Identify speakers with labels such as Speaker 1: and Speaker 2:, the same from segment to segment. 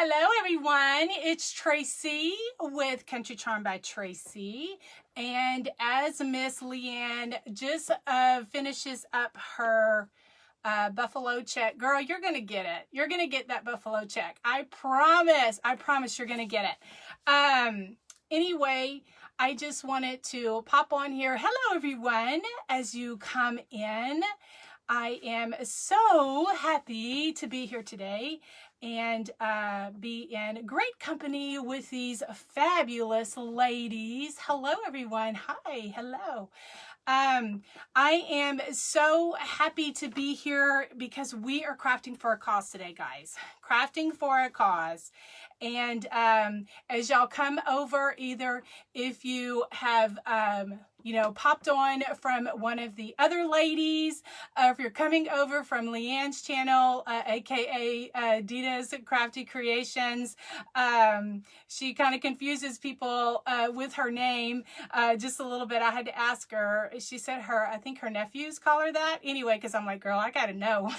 Speaker 1: Hello everyone, it's Tracy with Country Charm by Tracy, and as Miss Leanne just finishes up her buffalo check, girl, you're gonna get it. You're gonna get that buffalo check. I promise you're gonna get it. Anyway, I just wanted to pop on here. Hello everyone, as you come in. I am so happy to be here today and be in great company with these fabulous ladies. Hello, everyone. Hi. Hello. I am so happy to be here because we are crafting for a cause today, guys. Crafting for a cause. And as y'all come over, either if you have, popped on from one of the other ladies, if you're coming over from Leanne's channel, aka Deeda's Crafty Creations, she kind of confuses people with her name just a little bit. I had to ask her. She said I think her nephews call her that. Anyway, because I'm like, girl, I gotta know.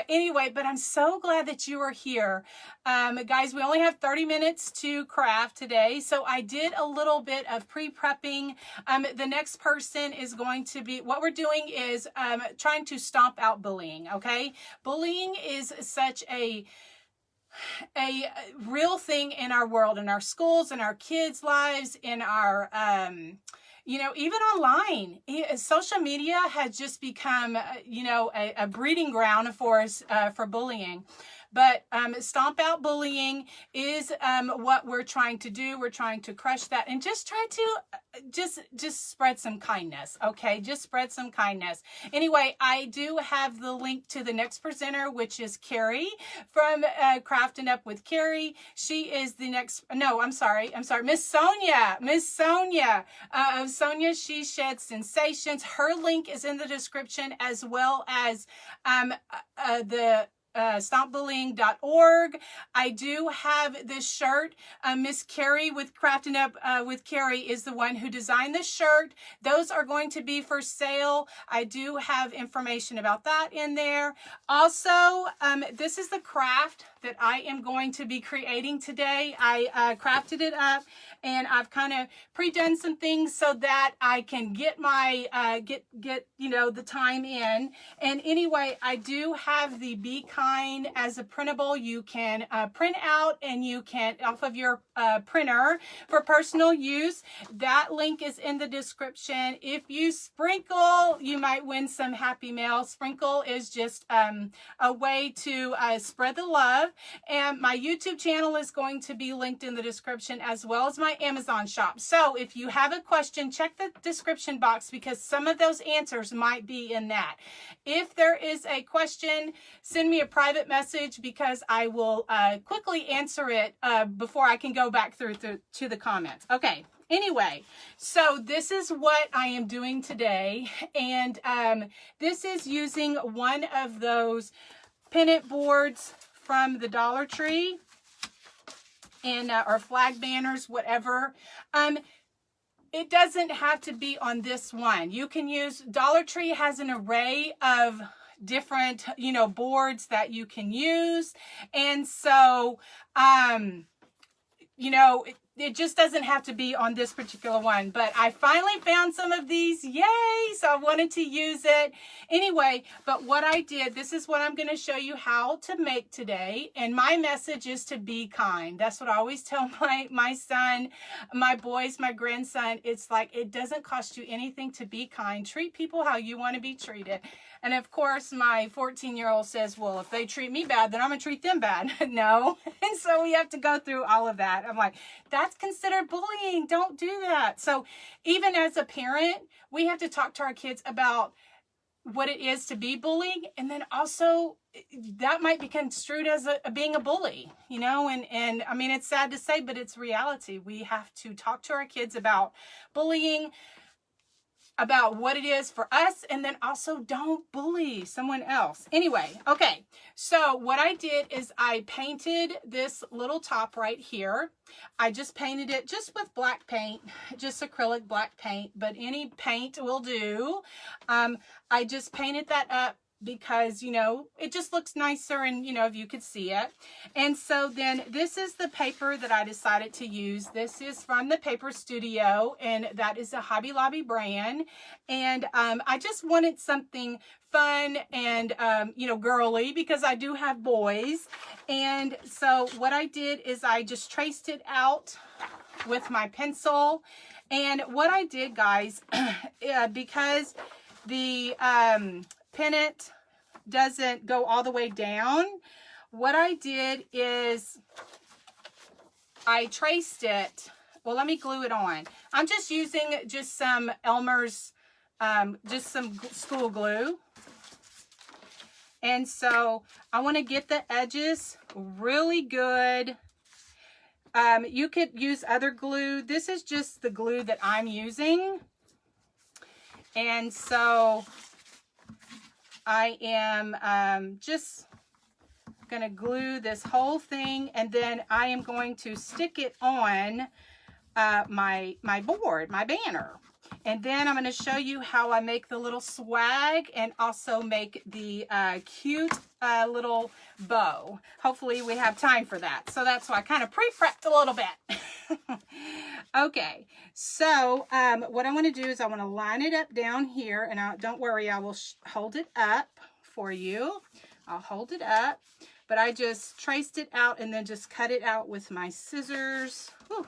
Speaker 1: Anyway, but I'm so glad that you are here. Guys, we only have 30 minutes to craft today. So I did a little bit of pre-prepping. The next person is going to be, what we're doing is trying to stomp out bullying, okay? Bullying is such a real thing in our world, in our schools, in our kids' lives, in our, even online. Social media has just become, a breeding ground for us, for bullying. But stomp out bullying is what we're trying to do. We're trying to crush that and just try to just spread some kindness, okay? Just spread some kindness. Anyway, I do have the link to the next presenter, which is Karrie from Craftin Up with Karrie. She is the next, no, I'm sorry, Miss Sonja of Sonja She Sheds Sensations. Her link is in the description, as well as the stompbullying.org. I do have this shirt. Miss Karrie with Craftin Up with Karrie is the one who designed this shirt. Those are going to be for sale. I do have information about that in there. Also, this is the craft that I am going to be creating today. I crafted it up and I've kind of pre-done some things so that I can get my, the time in. And anyway, I do have the Be Kind as a printable. You can print out and you can, off of your printer for personal use. That link is in the description. If you sprinkle, you might win some happy mail. Sprinkle is just a way to spread the love. And my YouTube channel is going to be linked in the description, as well as my Amazon shop. So if you have a question, check the description box because some of those answers might be in that. If there is a question, send me a private message because I will quickly answer it before I can go back through to the comments. Okay. Anyway, so this is what I am doing today. And this is using one of those pennant boards from the Dollar Tree, and or flag banners, whatever. It doesn't have to be on this one. You can use, Dollar Tree has an array of different, boards that you can use. And so, it just doesn't have to be on this particular one, but I finally found some of these. Yay. So I wanted to use it anyway. But what I did, this is what I'm going to show you how to make today. And my message is to be kind. That's what I always tell my son, my boys, my grandson. It's like, it doesn't cost you anything to be kind. Treat people how you want to be treated. And of course, my 14-year-old says, well, if they treat me bad, then I'm going to treat them bad. No. And so we have to go through all of that. I'm like, that's considered bullying. Don't do that. So even as a parent, we have to talk to our kids about what it is to be bullied. And then also that might be construed as being a bully, and I mean, it's sad to say, but it's reality. We have to talk to our kids about bullying, about what it is for us, and then also don't bully someone else. Anyway, okay, so what I did is I painted this little top right here. I just painted it just with black paint, just acrylic black paint, but any paint will do. I just painted that up because, you know, it just looks nicer and, you know, if you could see it. And so then this is the paper that I decided to use. This is from the Paper Studio, and that is a Hobby Lobby brand. And I just wanted something fun and, you know, girly, because I do have boys. And so what I did is I just traced it out with my pencil. And what I did, guys, because the pennant doesn't go all the way down, what I did is I traced it. Well, let me glue it on. I'm just using just some Elmer's, just some school glue. And so I want to get the edges really good. You could use other glue. This is just the glue that I'm using. And so I am just going to glue this whole thing, and then I am going to stick it on my board, my banner. And then I'm going to show you how I make the little swag and also make the cute little bow. Hopefully we have time for that. So that's why I kind of pre-prepped a little bit. Okay, so what I'm going to do is I want to line it up down here, and don't worry, I will hold it up for you. I'll hold it up, but I just traced it out and then just cut it out with my scissors. Whew.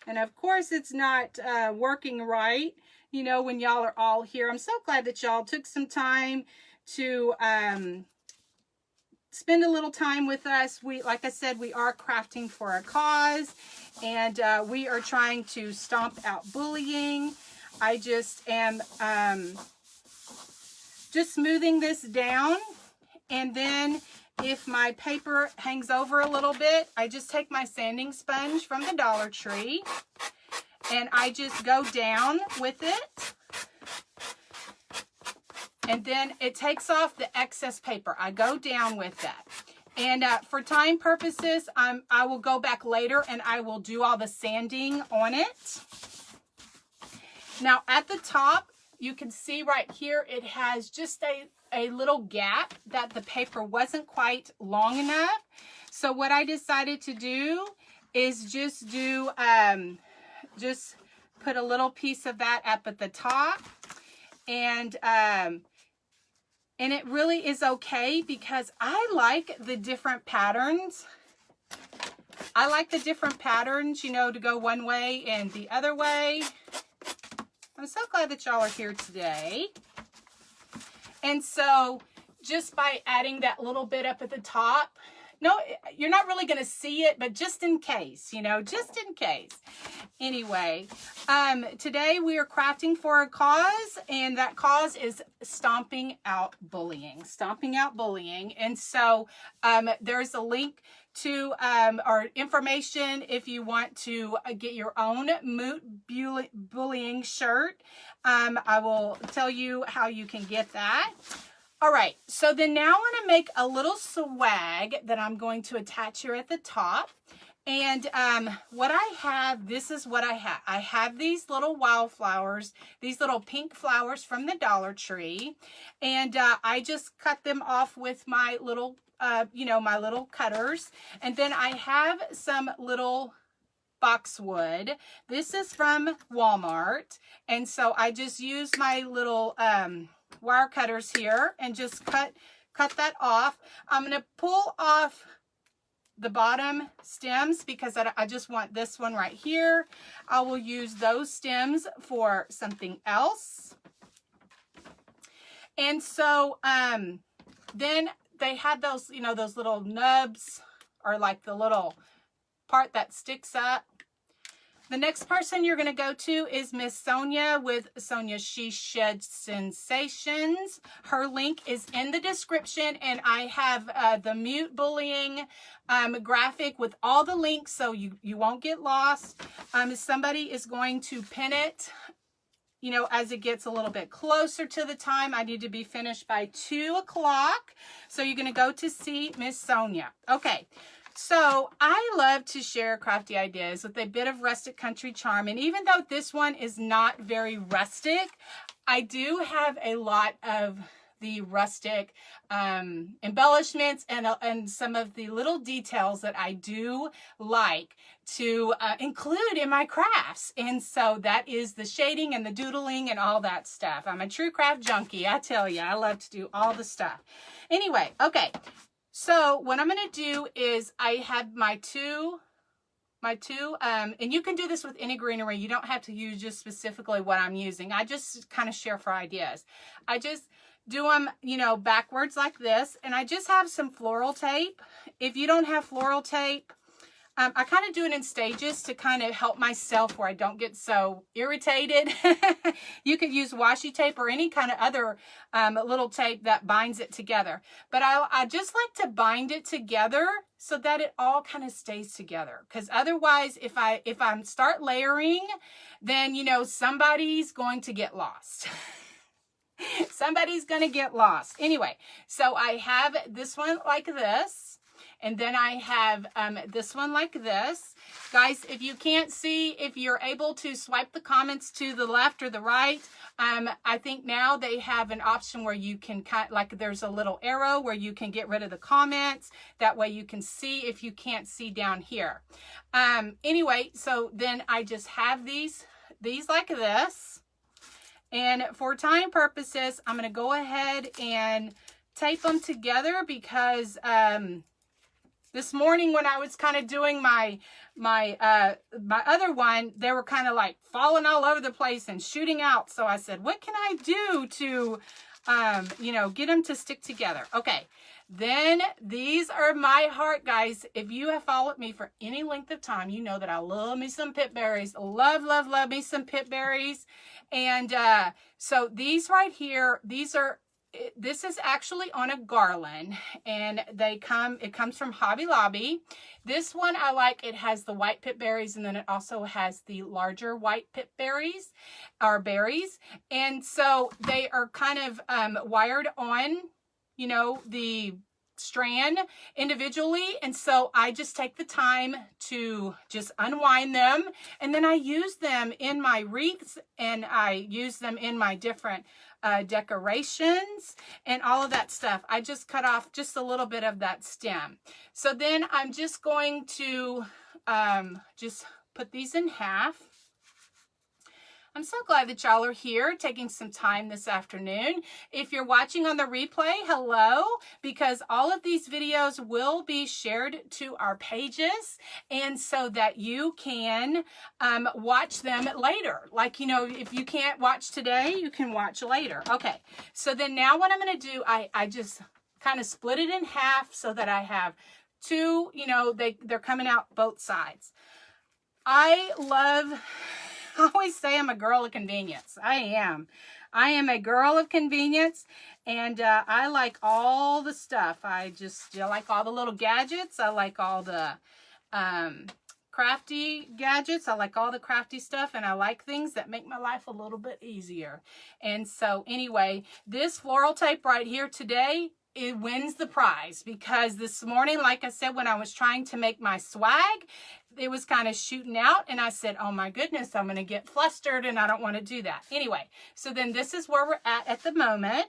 Speaker 1: And of course it's not working right, you know, when y'all are all here. I'm so glad that y'all took some time to spend a little time with us. Like I said, we are crafting for a cause, and we are trying to stomp out bullying. I just am just smoothing this down, and then if my paper hangs over a little bit, I just take my sanding sponge from the Dollar Tree and I just go down with it. And then it takes off the excess paper. I go down with that. And for time purposes, I will go back later and I will do all the sanding on it. Now at the top, you can see right here, it has just a little gap that the paper wasn't quite long enough. So what I decided to do is just put a little piece of that up at the top. And it really is okay because I like the different patterns. I like the different patterns, you know, to go one way and the other way. I'm so glad that y'all are here today. And so just by adding that little bit up at the top, no, you're not really going to see it, but just in case, you know, just in case. Anyway, today we are crafting for a cause, and that cause is stomping out bullying. Stomping out bullying. And so there's a link to or information if you want to get your own Moot Bullying shirt. I will tell you how you can get that. All right, so then now I want to make a little swag that I'm going to attach here at the top. And what I have, this is what I have. I have these little wildflowers, these little pink flowers from the Dollar Tree. And I just cut them off with my little, you know, my little cutters. And then I have some little boxwood. This is from Walmart. And so I just use my little wire cutters here and just cut that off. I'm going to pull off the bottom stems because I just want this one right here. I will use those stems for something else. And so then they had those, you know, those little nubs, or like the little part that sticks up. The next person you're going to go to is Miss Sonja with Sonja She Sheds Sensations. Her link is in the description, and I have the Mute Bullying graphic with all the links so you won't get lost. Somebody is going to pin it, you know, as it gets a little bit closer to the time. I need to be finished by 2 o'clock. So you're going to go to see Miss Sonja. Okay. So I love to share crafty ideas with a bit of rustic country charm. And even though this one is not very rustic, I do have a lot of the rustic embellishments and some of the little details that I do like to include in my crafts. And so that is the shading and the doodling and all that stuff. I'm a true craft junkie, I tell you. I love to do all the stuff. Anyway, okay. So what I'm going to do is I have my two, and you can do this with any greenery. You don't have to use just specifically what I'm using. I just kind of share for ideas. I just do them, you know, backwards like this. And I just have some floral tape. If you don't have floral tape, I kind of do it in stages to kind of help myself where I don't get so irritated. You could use washi tape or any kind of other little tape that binds it together. But I just like to bind it together so that it all kind of stays together. Because otherwise, if I start layering, then, you know, somebody's going to get lost. Somebody's going to get lost. Anyway, so I have this one like this. And then I have this one like this. Guys, if you can't see, if you're able to swipe the comments to the left or the right, I think now they have an option where you can cut, like there's a little arrow where you can get rid of the comments. That way you can see if you can't see down here. Anyway, so then I just have these like this. And for time purposes, I'm going to go ahead and tape them together because this morning when I was kind of doing my other one, they were kind of like falling all over the place and shooting out. So I said, what can I do to, you know, get them to stick together? Okay. Then these are my heart, guys. If you have followed me for any length of time, you know that I love me some pip berries. Love, love, love me some pip berries. And so these right here, this is actually on a garland, and it comes from Hobby Lobby. This one I like. It has the white pip berries, and then it also has the larger white pip berries or berries. And so they are kind of wired on, you know, the strand individually. And so I just take the time to just unwind them, and then I use them in my wreaths, and I use them in my different decorations and all of that stuff. I just cut off just a little bit of that stem. So then I'm just going to just put these in half. I'm so glad that y'all are here taking some time this afternoon. If you're watching on the replay, hello, because all of these videos will be shared to our pages, and so that you can watch them later. Like, you know, if you can't watch today, you can watch later. Okay, so then now what I'm going to do, I just kind of split it in half so that I have two, you know, they're coming out both sides. I always say I'm a girl of convenience. I am a girl of convenience, and I like all the stuff. I like all the little gadgets. I like all the crafty gadgets. I like all the crafty stuff, and I like things that make my life a little bit easier. And so anyway, this floral tape right here today, it wins the prize, because this morning, like I said, when I was trying to make my swag, it was kind of shooting out, and I said, oh my goodness, I'm going to get flustered, and I don't want to do that. Anyway, so then this is where we're at the moment.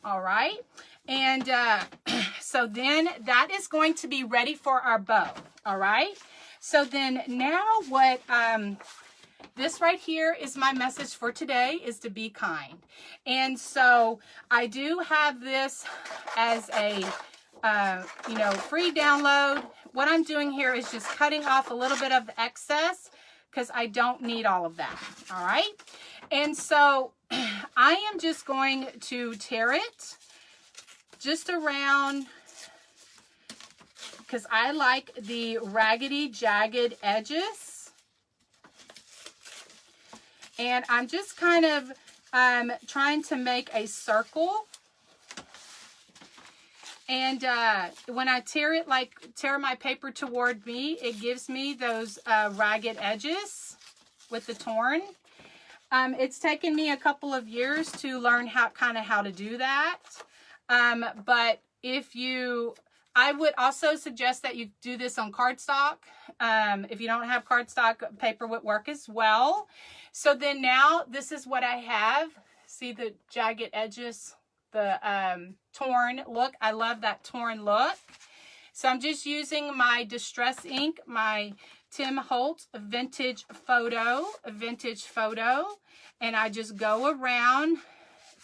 Speaker 1: All right. And so then that is going to be ready for our bow. All right. So then now what, this right here is my message for today, is to be kind. And so I do have this as a, you know, free download. What I'm doing here is just cutting off a little bit of the excess, because I don't need all of that. All right. And so I am just going to tear it just around, because I like the raggedy, jagged edges. And I'm just kind of trying to make a circle. And when I tear my paper toward me, it gives me those ragged edges with the torn. It's taken me a couple of years to learn how to do that. But I would also suggest that you do this on cardstock. If you don't have cardstock, paper would work as well. So then now this is what I have. See the jagged edges, the torn look. I love that torn look. So I'm just using my Distress ink, my Tim Holtz Vintage Photo, and I just go around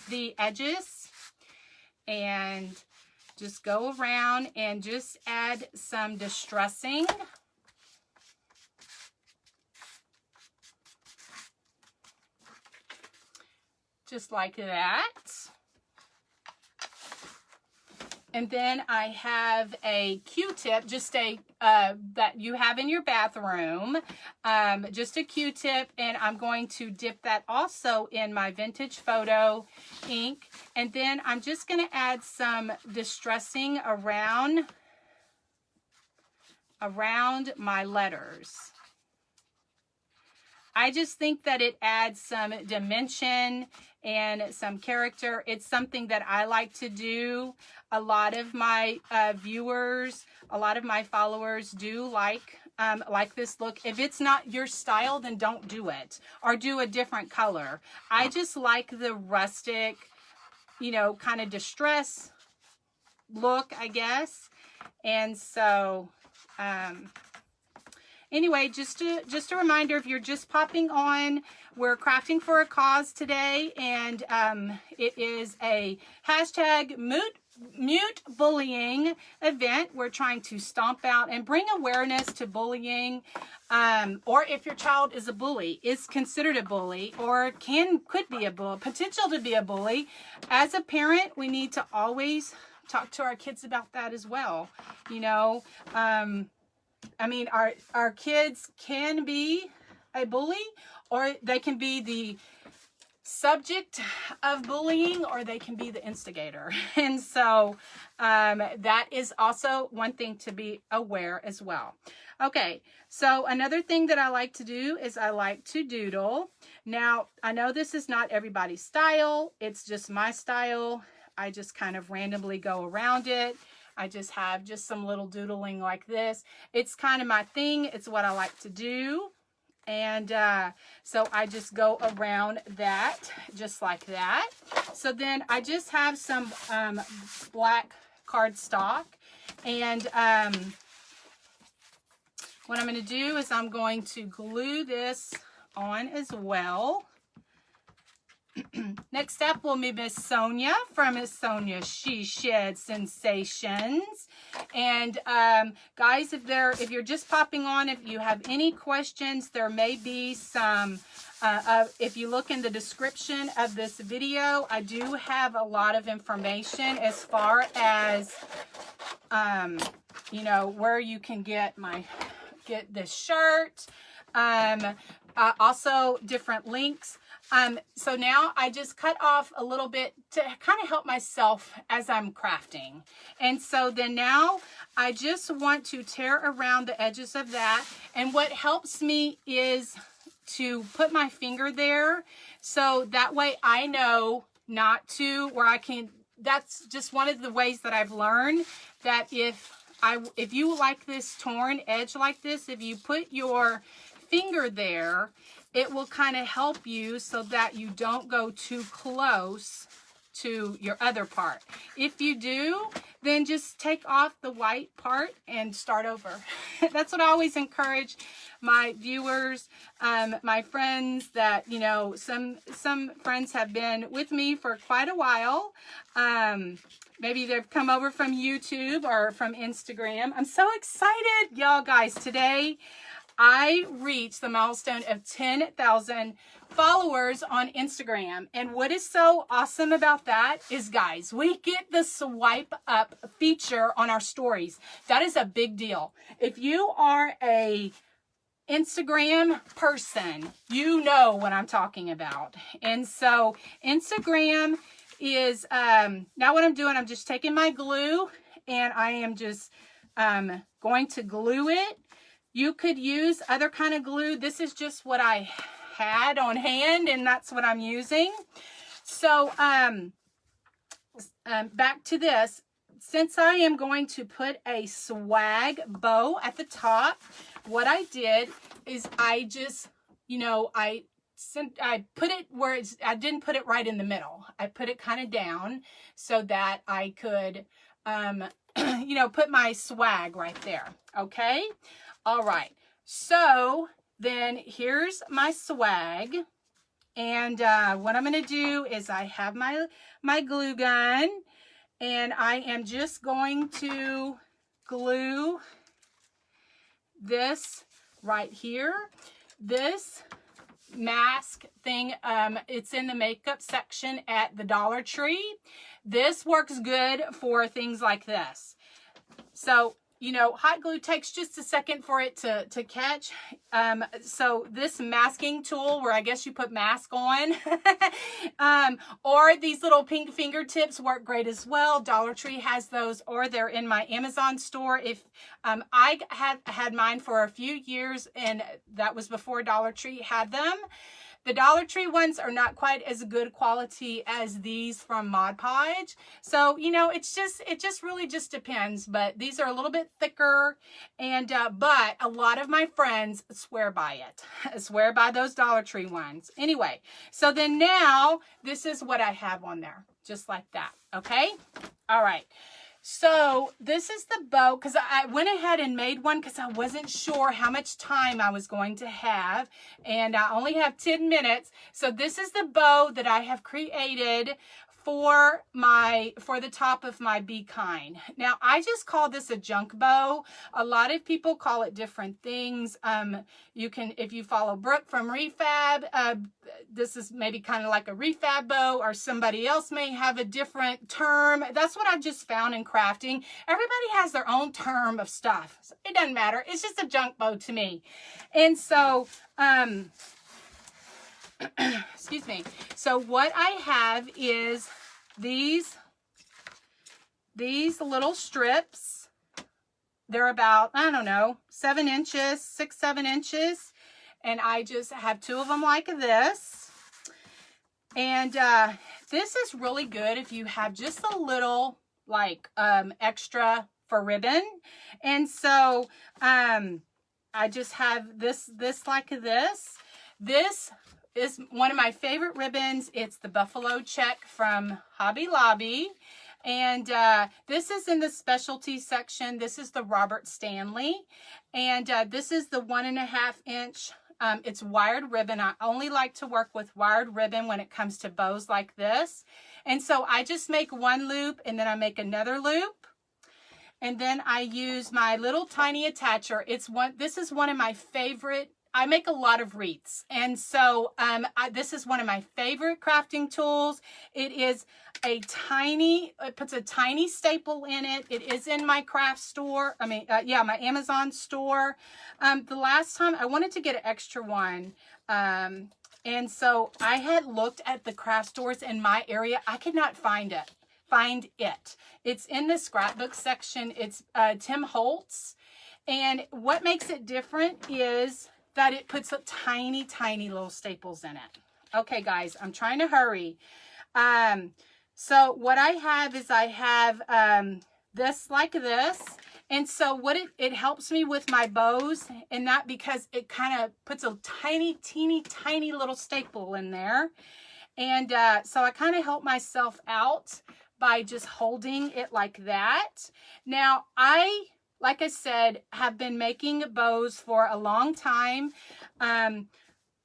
Speaker 1: the edges and just go around and just add some distressing. Just like that. And then I have a Q-tip, just a, that you have in your bathroom, just a Q-tip, and I'm going to dip that also in my Vintage Photo ink. And then I'm just going to add some distressing around my letters. I just think that it adds some dimension and some character. It's something that I like to do. A lot of my viewers, a lot of my followers do like this look. If it's not your style, then don't do it, or do a different color. I just like the rustic, you know, kind of distress look, I guess. And so, anyway, just a reminder, if you're just popping on, we're crafting for a cause today, and it is a hashtag mute bullying event. We're trying to stomp out and bring awareness to bullying, or if your child is a bully, is considered a bully, or could be a bully, potential to be a bully. As a parent, we need to always talk to our kids about that as well. You know, I mean, our kids can be a bully, or they can be the subject of bullying, or they can be the instigator. And so that is also one thing to be aware as well. Okay, so another thing that I like to do is I like to doodle. Now, I know this is not everybody's style. It's just my style. I just kind of randomly go around it. I just have just some little doodling like this. It's kind of my thing. It's what I like to do. And so I just go around that just like that. So then I just have some black cardstock. And what I'm going to do is I'm going to glue this on as well. Next up will be Miss Sonja from Miss Sonja She Shed Sensations. And guys, if you're just popping on, if you have any questions, there may be some, if you look in the description of this video, I do have a lot of information as far as you know, where you can get this shirt, also different links. So now I just cut off a little bit to kind of help myself as I'm crafting. And so then now I just want to tear around the edges of that. And what helps me is to put my finger there. So that way I know not to, where I can, that's just one of the ways that I've learned that if you like this torn edge like this, if you put your finger there, it will kind of help you so that you don't go too close to your other part. If you do, then just take off the white part and start over. That's what I always encourage my viewers, my friends that, you know, some friends have been with me for quite a while. Maybe they've come over from YouTube or from Instagram. I'm so excited, y'all guys. Today, I reached the milestone of 10,000 followers on Instagram. And what is so awesome about that is, guys, we get the swipe up feature on our stories. That is a big deal. If you are a Instagram person, you know what I'm talking about. And so Instagram is, now what I'm doing, I'm just taking my glue and I am just going to glue it. You could use other kind of glue. This is just what I had on hand, and that's what I'm using. So back to this. Since I am going to put a swag bow at the top, what I did is I just, you know, I put it where I didn't put it right in the middle. I put it kind of down so that I could, you know, put my swag right there. Okay. All right. So then here's my swag. And what I'm going to do is I have my glue gun, and I am just going to glue this right here. This mask thing, it's in the makeup section at the Dollar Tree. This works good for things like this. So, you know, hot glue takes just a second for it to catch. So this masking tool, where I guess you put mask on, or these little pink fingertips work great as well. Dollar Tree has those, or they're in my Amazon store. If I had mine for a few years, and that was before Dollar Tree had them. The Dollar Tree ones are not quite as good quality as these from Mod Podge. So, you know, it just really just depends. But these are a little bit thicker, and but a lot of my friends swear by it. Swear by those Dollar Tree ones. Anyway, so then now this is what I have on there, just like that. Okay. All right. So this is the bow, because I went ahead and made one because I wasn't sure how much time I was going to have, and I only have 10 minutes. So this is the bow that I have created for the top of my Be Kind. Now I just call this a junk bow. A lot of people call it different things. You can, if you follow Brooke from Refab, this is maybe kind of like a refab bow, or somebody else may have a different term. That's what I've just found in crafting. Everybody has their own term of stuff. So it doesn't matter. It's just a junk bow to me. And so, excuse me. So what I have is these little strips. They're about, I don't know, 7 inches, 6, 7 inches. And I just have 2 of them like this. And this is really good if you have just a little like extra for ribbon. And so I just have this like this. This is one of my favorite ribbons. It's the Buffalo Check from Hobby Lobby. And this is in the specialty section. This is the Robert Stanley. And this is the 1.5 inch. It's wired ribbon. I only like to work with wired ribbon when it comes to bows like this. And so I just make one loop, and then I make another loop. And then I use my little tiny attacher. This is one of my favorite. I make a lot of wreaths, and so this is one of my favorite crafting tools. It is it puts a tiny staple in it. It is in my craft store. Yeah, my Amazon store. The last time I wanted to get an extra one, and so I had looked at the craft stores in my area. I could not find it. It's in the scrapbook section. It's Tim Holtz, and what makes it different is that it puts tiny, tiny little staples in it. Okay, guys, I'm trying to hurry. So what I have is I have this like this. And so what it helps me with my bows, and that because it kind of puts a tiny, teeny, tiny little staple in there. And so I kind of help myself out by just holding it like that. Now, like I said, have been making bows for a long time.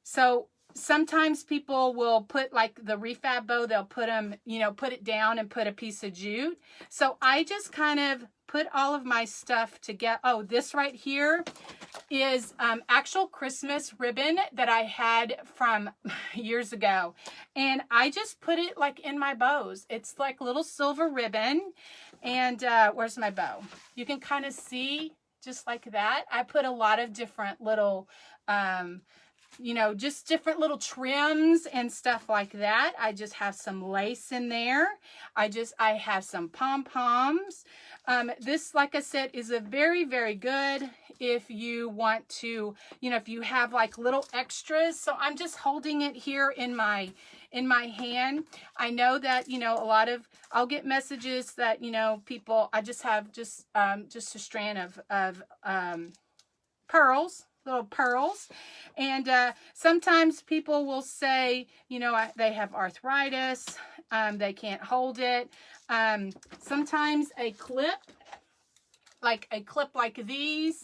Speaker 1: So sometimes people will put like the refab bow, they'll put them, put it down and put a piece of jute. So I just kind of put all of my stuff together. Oh, this right here is actual Christmas ribbon that I had from years ago. And I just put it like in my bows. It's like little silver ribbon. And where's my bow? You can kind of see just like that. I put a lot of different little, just different little trims and stuff like that. I just have some lace in there. I have some pom-poms. This, like I said, is a very, very good if you want to, if you have like little extras. So I'm just holding it here in my hand. I know that, I'll get messages that, people, I just have just a strand of pearls. little pearls. And sometimes people will say, you know, they have arthritis, they can't hold it. Sometimes a clip like these,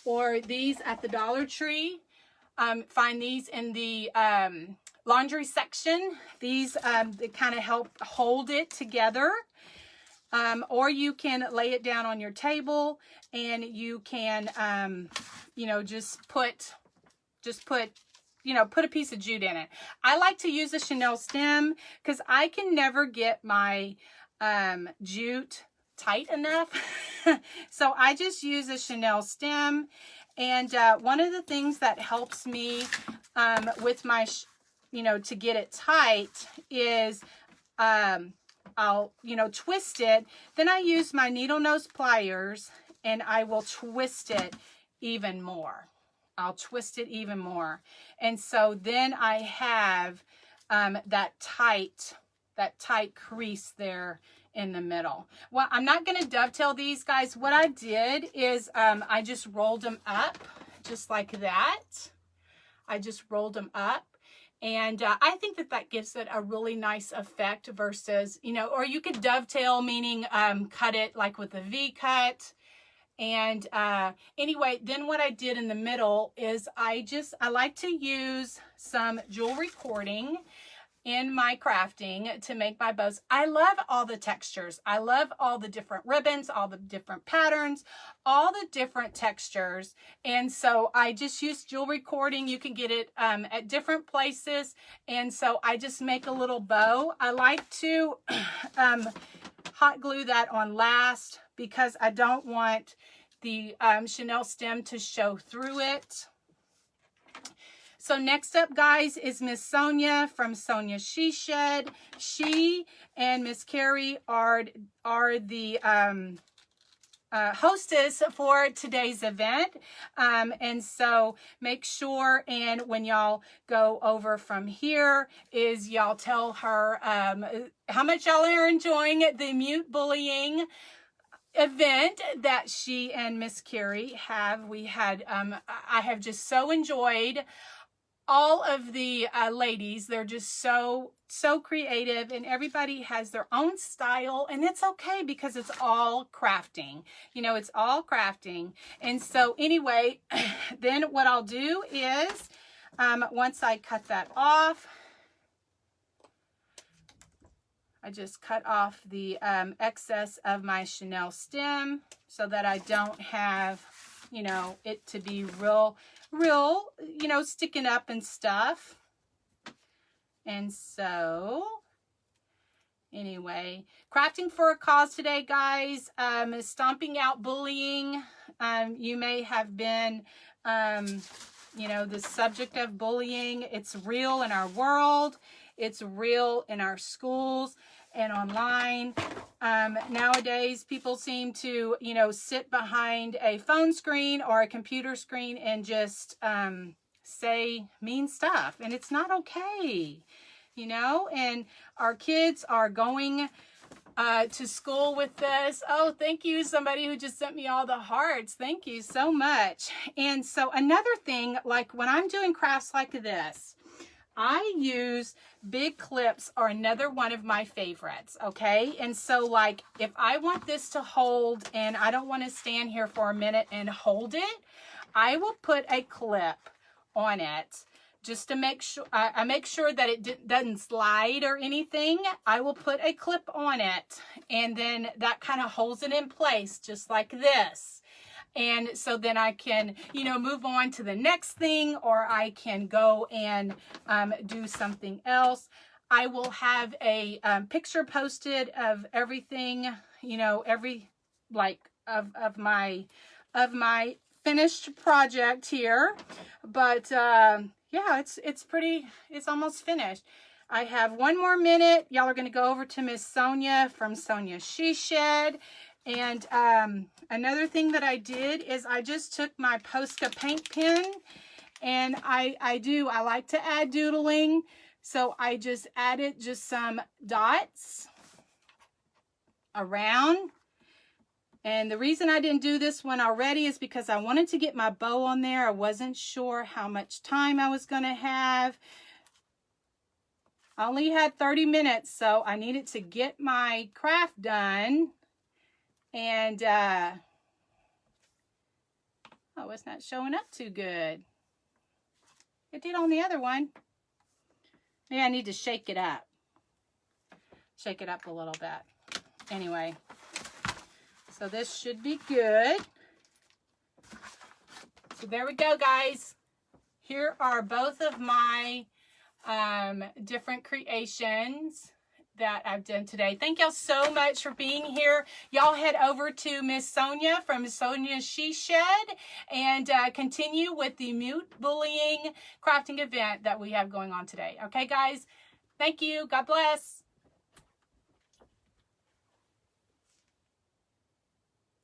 Speaker 1: or these at the Dollar Tree, find these in the laundry section. These they kind of help hold it together. Or you can lay it down on your table, and you can, you know, just put, you know, put a piece of jute in it. I like to use a chenille stem because I can never get my jute tight enough. So I just use a chenille stem. And one of the things that helps me with my, you know, to get it tight is I'll, you know, twist it. Then I use my needle nose pliers, and I will twist it even more. I'll twist it even more. And so then I have that tight crease there in the middle. Well, I'm not going to dovetail these, guys. What I did is I just rolled them up just like that. I just rolled them up. And I think that that gives it a really nice effect versus, you know, or you could dovetail, meaning cut it like with a V cut. And anyway, then what I did in the middle is I like to use some jewelry cording in my crafting to make my bows. I love all the textures. I love all the different ribbons, all the different patterns, all the different textures. And so I just use jewelry cording. You can get it at different places. And so I just make a little bow. I like to hot glue that on last because I don't want the chenille stem to show through it. So next up, guys, is Miss Sonja from Sonja She Shed. She and Miss Karrie are the hostess for today's event. And so make sure, and when y'all go over from here, is y'all tell her how much y'all are enjoying the mute bullying event that she and Miss Karrie have. We had, I have just so enjoyed all of the ladies. They're just so creative, and everybody has their own style, and it's okay because it's all crafting. You know, it's all crafting. And so anyway, then what I'll do is once I cut that off, I just cut off the excess of my chenille stem so that I don't have, you know, it to be real, you know, sticking up and stuff. And so anyway, crafting for a cause today, guys, stomping out bullying. You may have been, you know, the subject of bullying. It's real in our world. It's real in our schools and online. Nowadays, people seem to, you know, sit behind a phone screen or a computer screen and just say mean stuff. And it's not okay, you know. And our kids are going to school with this. Oh, thank you, somebody who just sent me all the hearts. Thank you so much. And so another thing, like when I'm doing crafts like this, I use big clips, are another one of my favorites, okay? And so, like, if I want this to hold and I don't want to stand here for a minute and hold it, I will put a clip on it just to make sure, I make sure that it doesn't slide or anything. I will put a clip on it, and then that kind of holds it in place just like this. And so then I can, you know, move on to the next thing, or I can go and do something else. I will have a picture posted of everything, you know, of my finished project here. But yeah, it's almost finished. I have 1 more minute. Y'all are going to go over to Miss Sonja from Sonja She Shed. And another thing that I did is I just took my Posca paint pen, and I like to add doodling. So I just added just some dots around And the reason I didn't do this one already is because I wanted to get my bow on there. I wasn't sure how much time I was going to have. I only had 30 minutes, so I needed to get my craft done. And, oh, it's not showing up too good. It did on the other one. Maybe I need to shake it up. Shake it up a little bit. Anyway. So this should be good. So there we go, guys. Here are both of my different creations that I've done today. Thank y'all so much for being here. Y'all head over to Miss Sonja from Sonja's She Shed and continue with the mute bullying crafting event that we have going on today. Okay, guys? Thank you. God bless.